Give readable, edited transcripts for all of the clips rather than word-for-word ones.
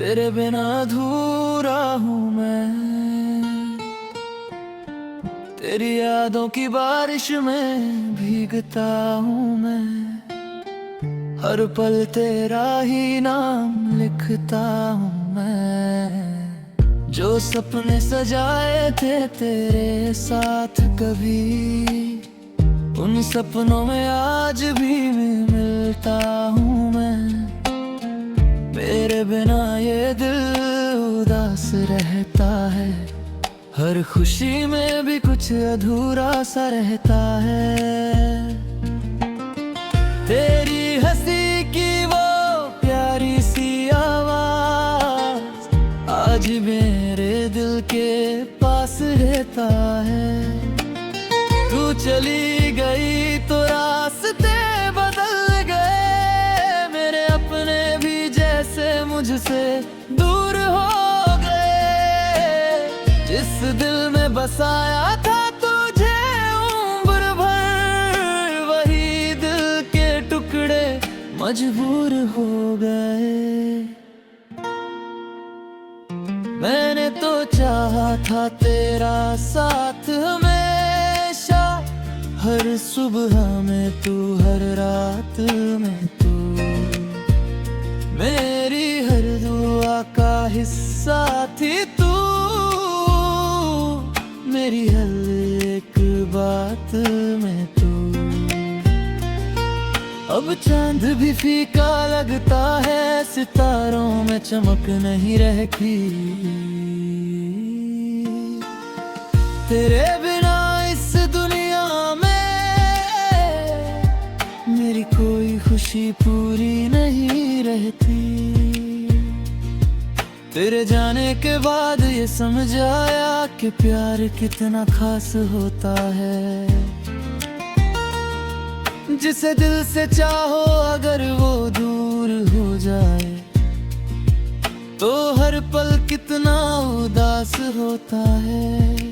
तेरे बिना अधूरा हूँ मैं, तेरी यादों की बारिश में भीगता हूँ मैं, हर पल तेरा ही नाम लिखता हूँ मैं। जो सपने सजाए थे तेरे साथ कभी, उन सपनों में आज भी मैं मिलता हूँ मैं। मेरे बिना ये दिल उदास रहता है, हर खुशी में भी कुछ अधूरा सा रहता है। तेरी हंसी की वो प्यारी सी आवाज आज मेरे दिल के पास रहता है। तू चली गई तो रास्ते बदल गए, मेरे अपने भी जैसे मुझसे दूर हो गए। जिस दिल में बसाया था तुझे उम्र भर, वही दिल के टुकड़े मजबूर हो गए। मैंने तो चाहा था तेरा साथ हमेशा, हर सुबह में तू हर रात में तू, मेरी हर दुआ का हिस्सा थी तू, मेरी हर एक बात में तू। अब चांद भी फीका लगता है, सितारों में चमक नहीं रहती। तेरे बिना इस दुनिया में मेरी कोई खुशी पूरी नहीं रहती। तेरे जाने के बाद ये समझ आया कि प्यार कितना खास होता है। जिसे दिल से चाहो अगर वो दूर हो जाए, तो हर पल कितना उदास होता है।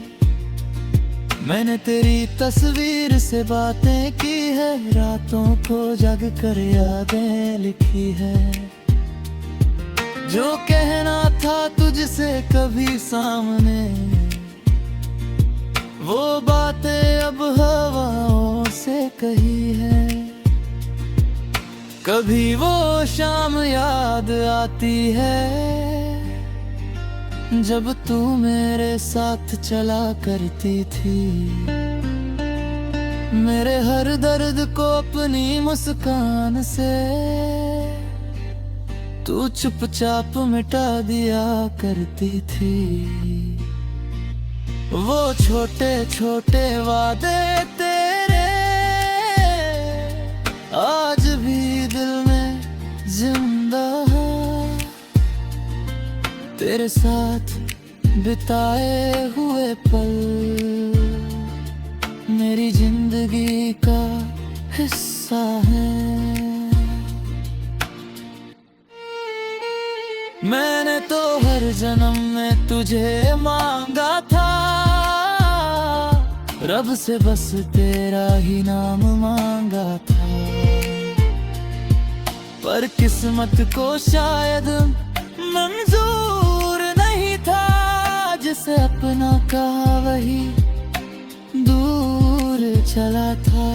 मैंने तेरी तस्वीर से बातें की है, रातों को जग कर यादें लिखी है। जो कहना था तुझसे कभी सामने, वो बातें अब हवाओं से कही है। कभी वो शाम याद आती है, जब तू मेरे साथ चला करती थी। मेरे हर दर्द को अपनी मुस्कान से तू चुपचाप मिटा दिया करती थी। वो छोटे छोटे वादे तेरे आज भी दिल में जिंदा है। तेरे साथ बिताए हुए पल मेरी जिंदगी का हिस्सा है। मैंने तो हर जन्म में तुझे मांगा था, रब से बस तेरा ही नाम मांगा था। पर किस्मत को शायद मंजूर नहीं था, जिसे अपना कहा वही दूर चला था।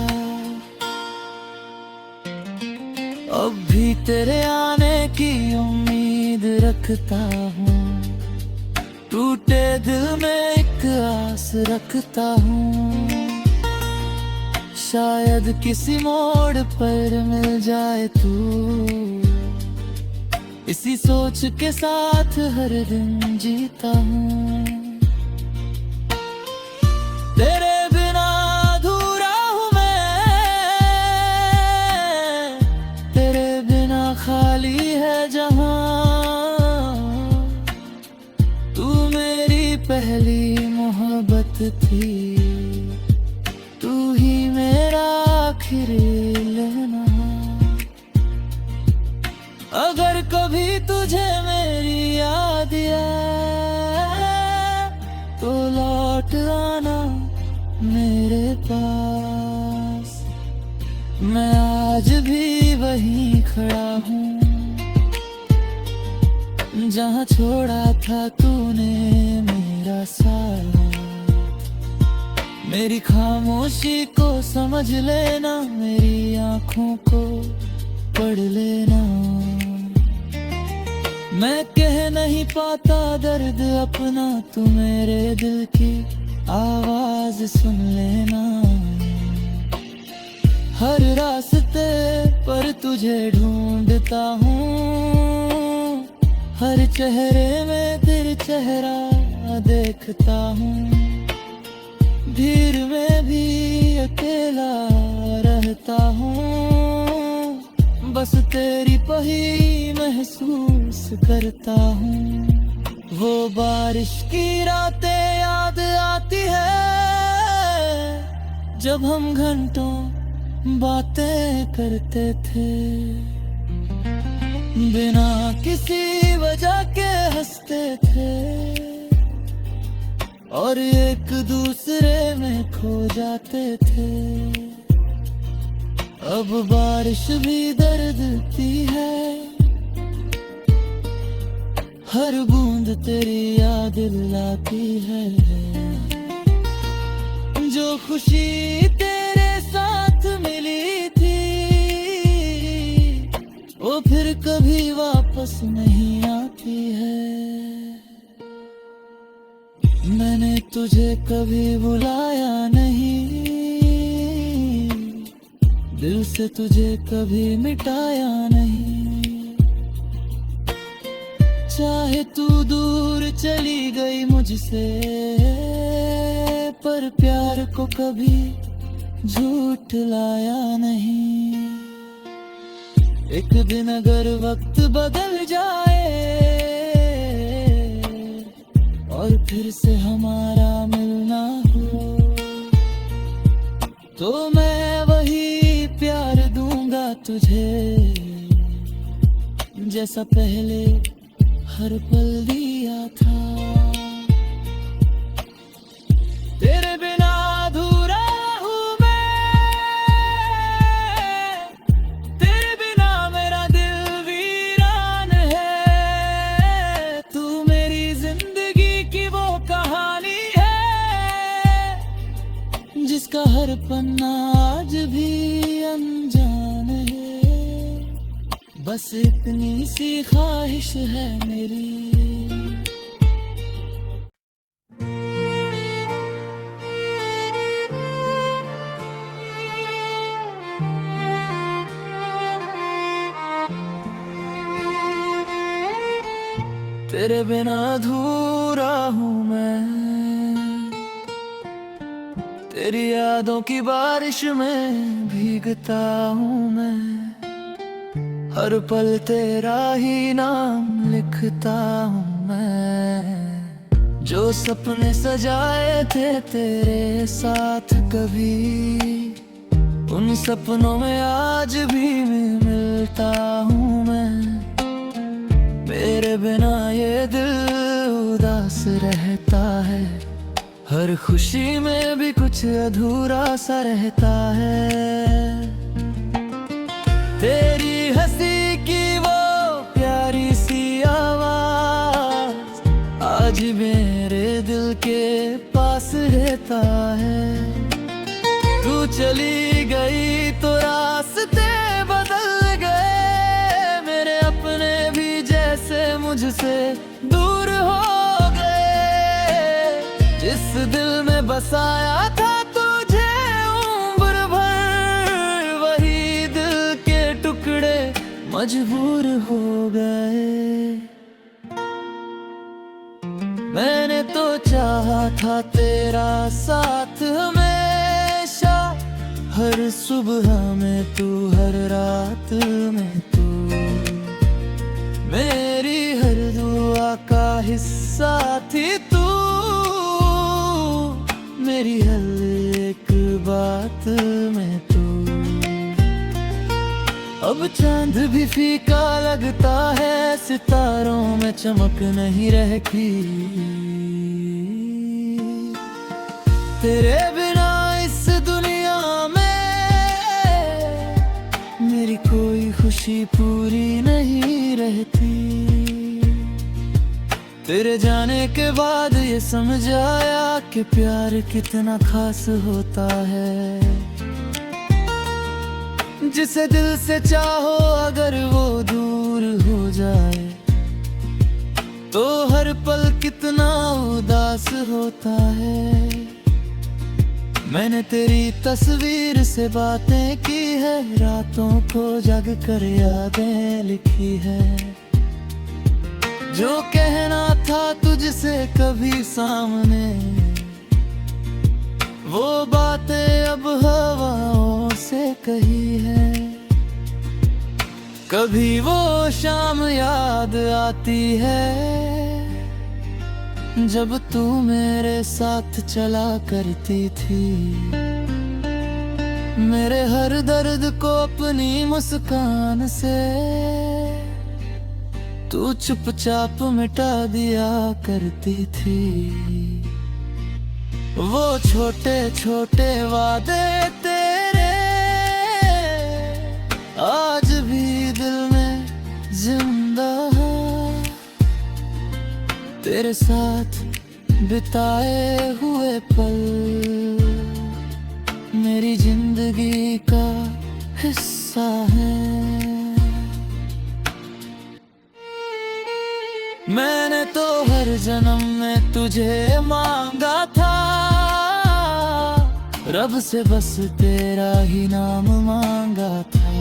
अब भी तेरे आने की उम्मीद रखता हूँ, टूटे दिल में एक आस रखता हूँ। शायद किसी मोड़ पर मिल जाए तू, इसी सोच के साथ हर दिन जीता हूँ। तेरे बिना अधूरा हूँ मैं, तेरे बिना खाली है जहां। तू मेरी पहली मोहब्बत थी, तू ही मेरा आखिरी लेना। अगर कभी तुझे मेरी याद आए, तो लौट आना मेरे पास। मैं आज भी वहीं खड़ा हूँ, जहाँ छोड़ा था तूने मेरा साथ। मेरी खामोशी को समझ लेना, मेरी आंखों को पढ़ लेना। मैं कह नहीं पाता दर्द अपना, तू मेरे दिल की आवाज सुन लेना। हर रास्ते पर तुझे ढूंढता हूँ, हर चेहरे में तेरा चेहरा देखता हूँ। भीड़ में भी अकेला रहता हूँ, बस तेरी पही महसूस करता हूँ। वो बारिश की रातें याद आती है, जब हम घंटों बातें करते थे। बिना किसी वजह के हंसते थे और एक दूसरे में खो जाते थे। अब बारिश भी दर्द दी है, हर बूंद तेरी याद लाती है। जो खुशी तेरे साथ मिली थी, वो फिर कभी वापस नहीं आती है। मैंने तुझे कभी बुलाया नहीं, दिल से तुझे कभी मिटाया नहीं। चाहे तू दूर चली गई मुझसे, पर प्यार को कभी झूठ लाया नहीं। एक दिन अगर वक्त बदल जाए और फिर से हमारा मिलना हो, तो मैं वही प्यार दूंगा तुझे, जैसा पहले हर पल दिया था। तेरे बिना अधूरा हूँ मैं, तेरे बिना मेरा दिल वीरान है। तू मेरी जिंदगी की वो कहानी है, जिसका हर पन्ना आज भी अनजान है। बस इतनी सी ख्वाहिश है मेरी। तेरे बिना अधूरा हूँ मैं, तेरी यादों की बारिश में भीगता हूँ मैं। हर पल तेरा ही नाम लिखता हूँ मैं। जो सपने सजाए थे तेरे साथ कभी, उन सपनों में आज भी मिलता हूँ मैं। मेरे बिना ये दिल उदास रहता है, हर खुशी में भी कुछ अधूरा सा रहता है। तेरी हंसी की वो प्यारी सी आवाज आज मेरे दिल के पास रहता है। तू चली गई तो रास्ते बदल गए, मेरे अपने भी जैसे मुझसे दूर हो गए। जिस दिल में बसाया था तुझे उम्र भर, वही दिल के टुकड़े मजबूर हो गए। मैंने तो चाहा था तेरा साथ हमेशा, हर सुबह में तू, हर रात में तू, मेरी हर दुआ का हिस्सा थी तू, मेरी हर एक बात में तू। अब चांद भी फीका लगता है, सितारों में चमक नहीं रहती। तेरे बिना इस दुनिया में मेरी कोई खुशी पूरी नहीं रहती। तेरे जाने के बाद ये समझ आया कि प्यार कितना खास होता है। जिसे दिल से चाहो अगर वो दूर हो जाए तो हर पल कितना उदास होता है। मैंने तेरी तस्वीर से बातें की है, रातों को जग कर यादें लिखी है। जो कहना था तुझसे कभी सामने, वो बातें अब हवाओं से कही है। कभी वो शाम याद आती है जब तू मेरे साथ चला करती थी। मेरे हर दर्द को अपनी मुस्कान से तू चुपचाप मिटा दिया करती थी। वो छोटे छोटे वादे तेरे आज भी दिल में जिंदा है। तेरे साथ बिताए हुए पल मेरी जिंदगी का हिस्सा है। मैंने तो हर जन्म में तुझे मांगा था, रब से बस तेरा ही नाम मांगा था।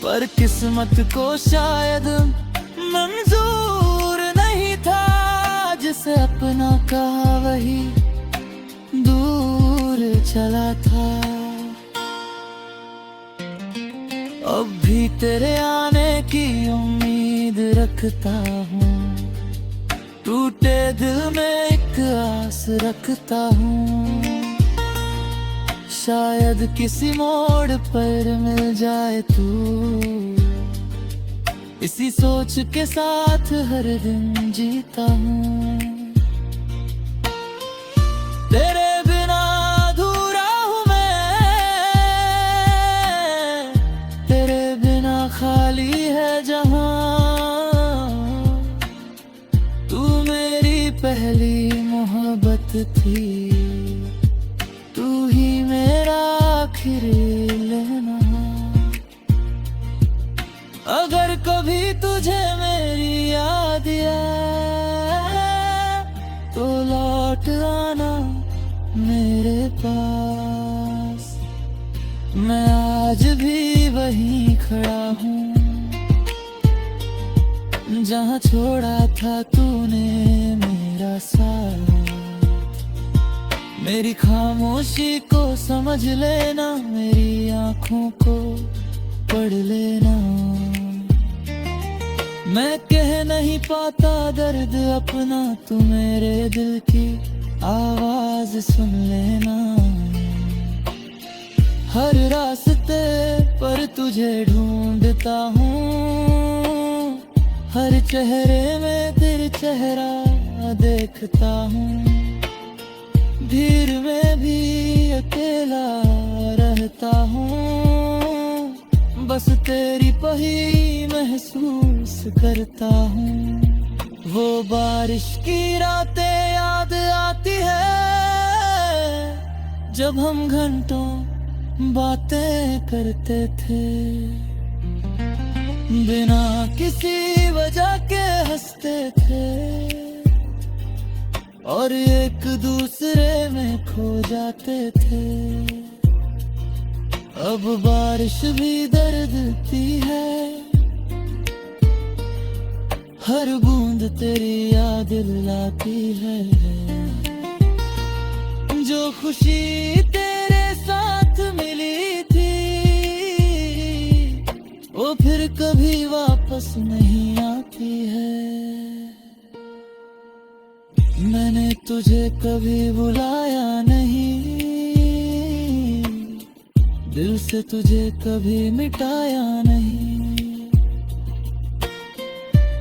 पर किस्मत को शायद मंजूर नहीं था, जिसे अपना कहा वही दूर चला था। अब भी तेरे आने की उम्मीद रखता हूँ, टूटे दिल में एक आस रखता हूँ। शायद किसी मोड़ पर मिल जाए तू, इसी सोच के साथ हर दिन जीता हूँ। तेरे बिना अधूरा हूँ मैं, तेरे बिना खाली है जहां। तू मेरी पहली मोहब्बत थी, तू ही मेरा आखिरी लेना। अगर कभी तुझे मेरी याद आए तो लौट आना मेरे पास। मैं आज भी वहीं खड़ा हूँ जहाँ छोड़ा था तूने मेरा साथ। मेरी खामोशी को समझ लेना, मेरी आँखों को पढ़ लेना। मैं कह नहीं पाता दर्द अपना, तू मेरे दिल की आवाज सुन लेना। हर रास्ते पर तुझे ढूंढता हूँ, हर चेहरे में तेरा चेहरा देखता हूँ। भीड़ में भी अकेला रहता हूँ, बस तेरी पही महसूस करता हूँ। वो बारिश की रातें याद आती है, जब हम घंटों बातें करते थे। बिना किसी वजह के हंसते थे और एक दूसरे में खो जाते थे। अब बारिश भी दर्द दी है, हर बूंद तेरी याद लाती है। जो खुशी तेरे साथ मिली थी, वो फिर कभी वापस नहीं आती है। मैंने तुझे कभी बुलाया नहीं, दिल से तुझे कभी मिटाया नहीं।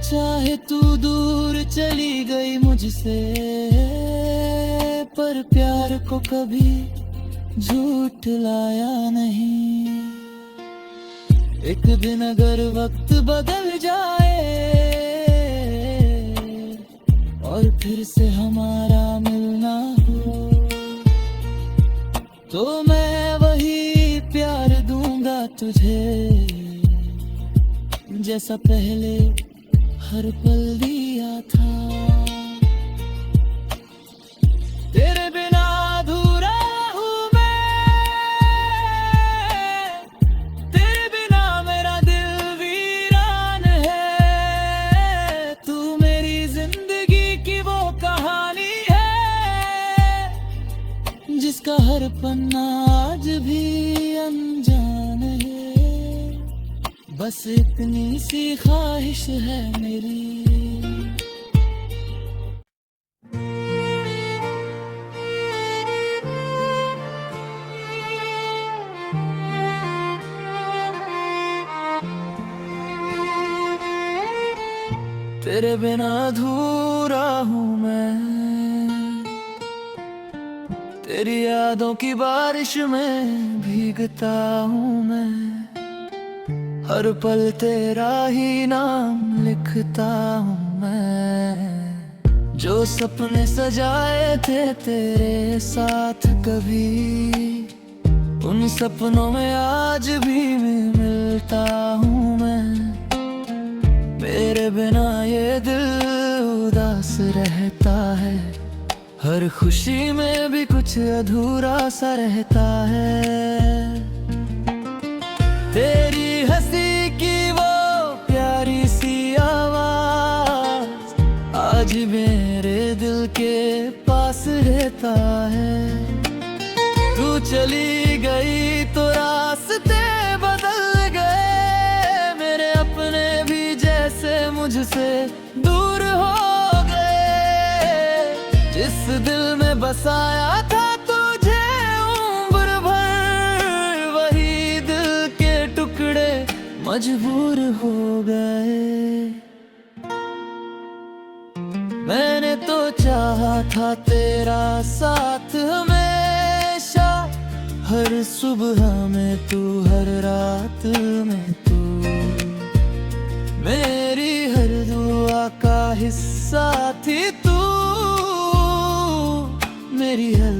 चाहे तू दूर चली गई मुझसे, पर प्यार को कभी झूठ लाया नहीं। एक दिन अगर वक्त बदल जाए और फिर से हमारा मिलना हो तो मैं वही प्यार दूंगा तुझे जैसा पहले हर पल दिया था। तेरे बिना अधूरा हूँ मैं, तेरे बिना मेरा दिल वीरान है। तू मेरी जिंदगी की वो कहानी है जिसका हर पन्ना आज भी अनजान है। बस इतनी सी ख्वाहिश है मेरी। तेरे बिना अधूरा हूँ मैं, तेरी यादों की बारिश में भीगता हूँ मैं। हर पल तेरा ही नाम लिखता हूँ मैं। जो सपने सजाए थे तेरे साथ कभी, उन सपनों में आज भी मैं मिलता हूँ मैं। मेरे बिना ये दिल उदास रहता है, हर खुशी में भी कुछ अधूरा सा रहता है। तेरी हंसी की वो प्यारी सी आवाज आज मेरे दिल के पास रहता है। तू चली गई तो रास्ते बदल गए, मेरे अपने भी जैसे मुझसे दूर हो गए। जिस दिल में बसाया था तुझे उम्र भर, वही दिल के टुकड़े मजबूर हो गए। मैंने तो चाहा था तेरा साथ हमेशा, हर सुबह में तू हर रात में तू, मेरी हर दुआ का हिस्सा थी तू, मेरी हर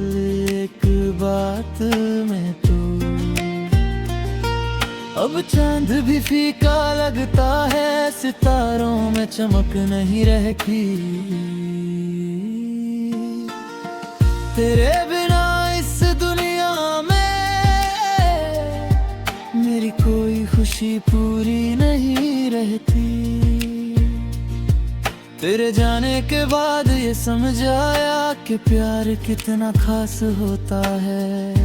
एक बात में तू। अब चांद भी फीका लगता है, सितारों में चमक नहीं रहती। तेरे बिना इस दुनिया में मेरी कोई खुशी पूरी नहीं रहती। तेरे जाने के बाद ये समझ आया कि प्यार कितना खास होता है।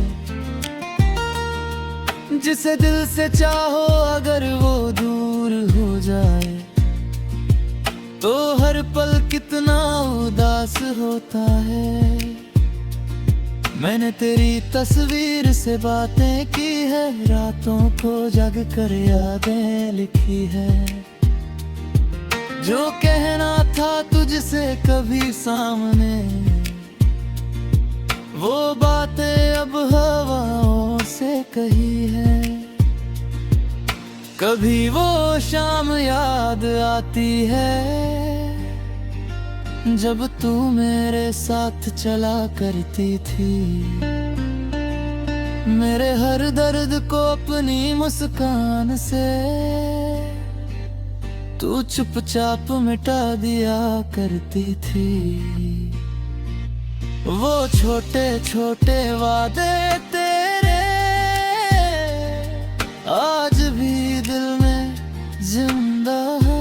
जिसे दिल से चाहो अगर वो दूर हो जाए तो हर पल कितना उदास होता है। मैंने तेरी तस्वीर से बातें की है, रातों को जग कर यादें लिखी है। जो कहना था तुझसे कभी सामने, वो बातें अब हवाओं से कही है। कभी वो शाम याद आती है जब तू मेरे साथ चला करती थी। मेरे हर दर्द को अपनी मुस्कान से तू चुपचाप मिटा दिया करती थी। वो छोटे छोटे वादे तेरे आज भी दिल में जिंदा है।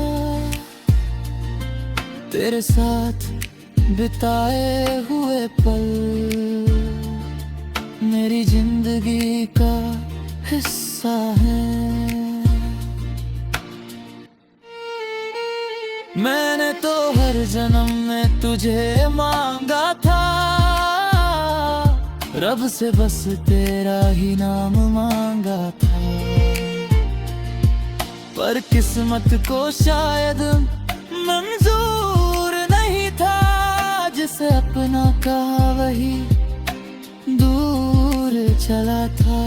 तेरे साथ बिताए हुए पल मेरी जिंदगी का हिस्सा है। मैंने तो हर जन्म में तुझे मांगा था, रब से बस तेरा ही नाम मांगा था। पर किस्मत को शायद मंजूर नहीं था, जिसे अपना कहा वही दूर चला था।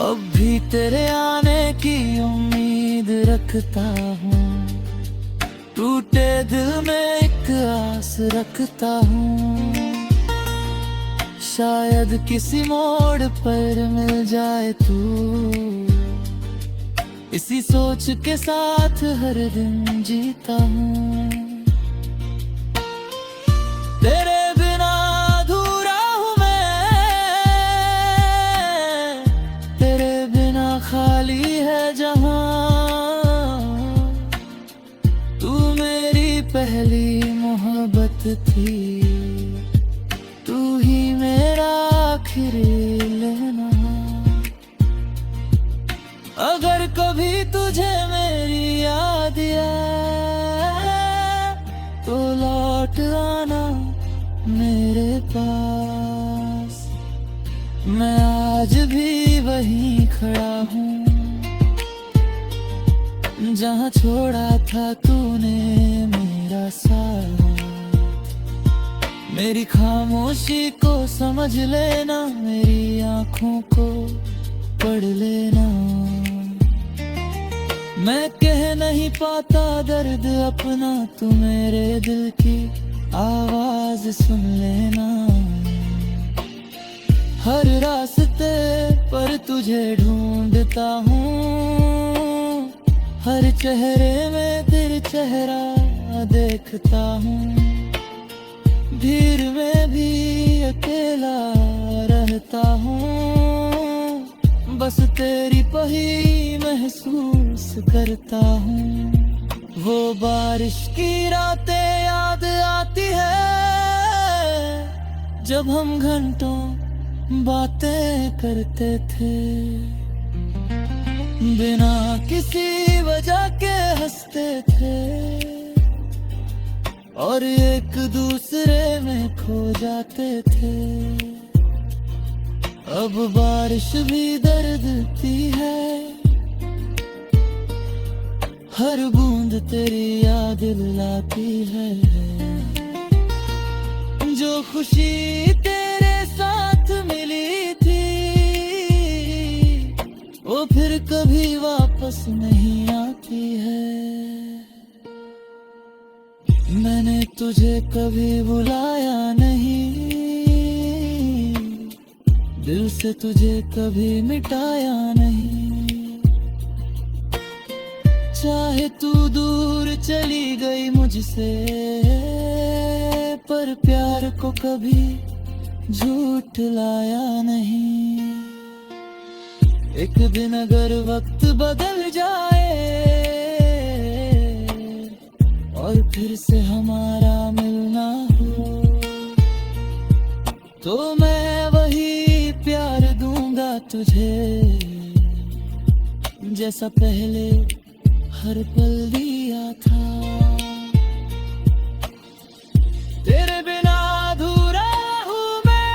अब भी तेरे आने की उम्मीद रखता हूँ, टूटे दिल में एक आस रखता हूँ, शायद किसी मोड़ पर मिल जाए तू। इसी सोच के साथ हर दिन जीता हूँ। तेरे बिना अधूरा हूँ मैं, तेरे बिना खाली है जहां। तू मेरी पहली मोहब्बत थी, तू ही मेरा आखिरी लेना। अगर कभी तुझे मेरी याद आए तो लौट आना मेरे पास। मैं आज भी वहीं खड़ा हूँ जहाँ छोड़ा था तूने मेरा साथ। मेरी खामोशी को समझ लेना, मेरी आँखों को पढ़ लेना। मैं कह नहीं पाता दर्द अपना, तू मेरे दिल की आवाज सुन लेना। हर रास्ते पर तुझे ढूंढता हूँ, हर चेहरे में तेरा चेहरा देखता हूँ। भीड़ में भी अकेला रहता हूँ, बस तेरी पही महसूस करता हूँ। वो बारिश की रातें याद आती है, जब हम घंटों बातें करते थे। बिना किसी वजह के हंसते थे और एक दूसरे में खो जाते थे। अब बारिश भी दर्द दी है, हर बूंद तेरी याद लाती है। जो खुशी तेरे साथ मिली थी, वो फिर कभी वापस नहीं आती है। मैंने तुझे कभी बुलाया नहीं, दिल से तुझे कभी मिटाया नहीं। चाहे तू दूर चली गई मुझसे, पर प्यार को कभी झूठ लाया नहीं। एक दिन अगर वक्त बदल जाए और फिर से हमारा मिलना हो, तो मैं वही प्यार दूंगा तुझे, जैसा पहले हर पल दिया था। तेरे बिना अधूरा हूँ मैं,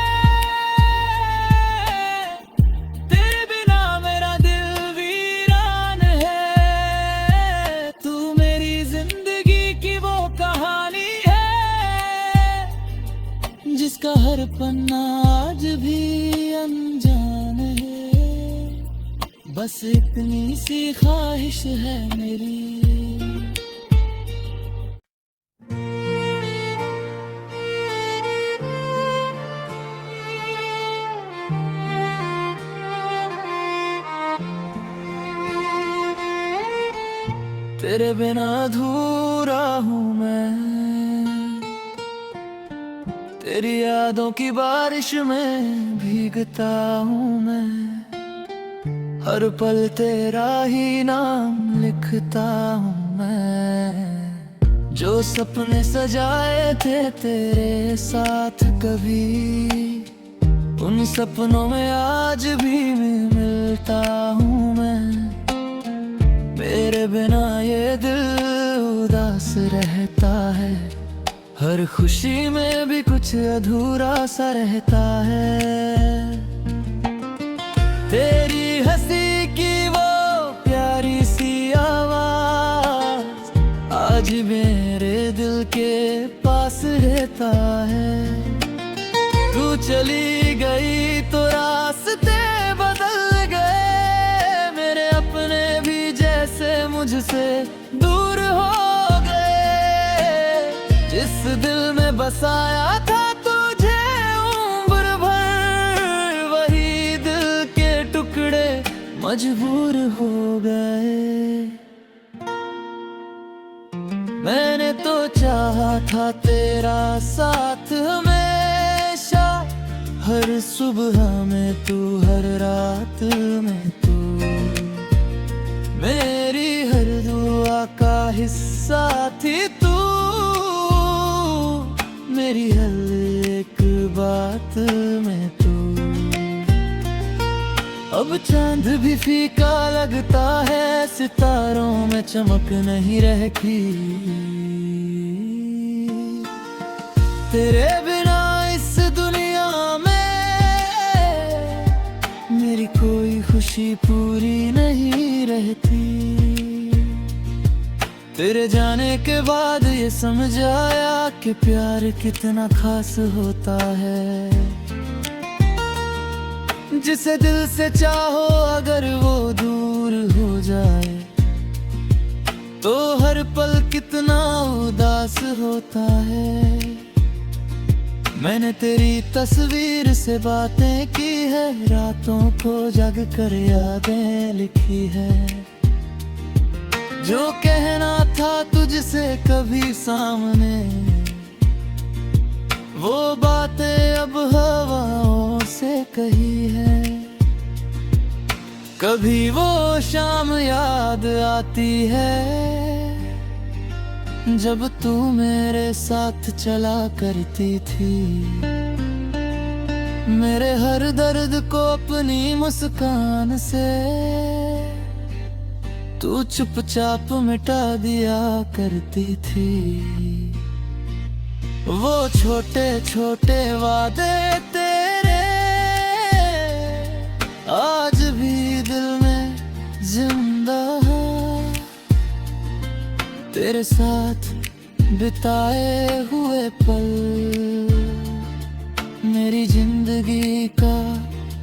तेरे बिना मेरा दिल वीरान है। तू मेरी जिंदगी की वो कहानी है, जिसका हर पन्ना आज भी अनजान है। बस इतनी सी ख्वाहिश है मेरी। तेरे बिना अधूरा हूँ मैं, तेरी यादों की बारिश में भीगता हूँ मैं। हर पल तेरा ही नाम लिखता हूँ मैं। जो सपने सजाए थे तेरे साथ कभी, उन सपनों में आज भी मिलता हूँ मैं। मेरे बिना ये दिल उदास रहता है, हर खुशी में भी कुछ अधूरा सा रहता है। तेरी हंसी की वो प्यारी सी आवाज आज मेरे दिल के पास रहता है। तू चली गई तो रास्ते बदल गए, मेरे अपने भी जैसे मुझसे दूर हो गए। बसाया था तुझे उम्र भर, वही दिल के टुकड़े मजबूर हो गए। मैंने तो चाहा था तेरा साथ हमेशा, हर सुबह में तू, हर रात में तू, मेरी हर दुआ का हिस्सा थी तू, मेरी हर एक बात में तू। अब चांद भी फीका लगता है, सितारों में चमक नहीं रहती, तेरे बिना इस दुनिया में मेरी कोई खुशी पूरी नहीं रहती। तेरे जाने के बाद ये समझ आया कि प्यार कितना खास होता है। जिसे दिल से चाहो अगर वो दूर हो जाए, तो हर पल कितना उदास होता है। मैंने तेरी तस्वीर से बातें की है, रातों को जग कर यादें लिखी है। जो कहना था तुझसे कभी सामने, वो बातें अब हवाओं से कही है। कभी वो शाम याद आती है, जब तू मेरे साथ चला करती थी। मेरे हर दर्द को अपनी मुस्कान से तू चुपचाप मिटा दिया करती थी। वो छोटे छोटे वादे तेरे आज भी दिल में जिंदा है। तेरे साथ बिताए हुए पल मेरी जिंदगी का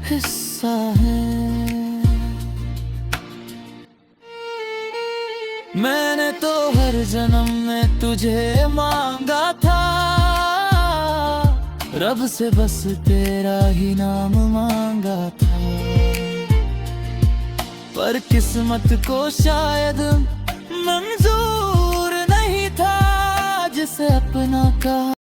हिस्सा है। मैंने तो हर जन्म में तुझे मांगा था, रब से बस तेरा ही नाम मांगा था। पर किस्मत को शायद मंजूर नहीं था जिसे अपना कहा।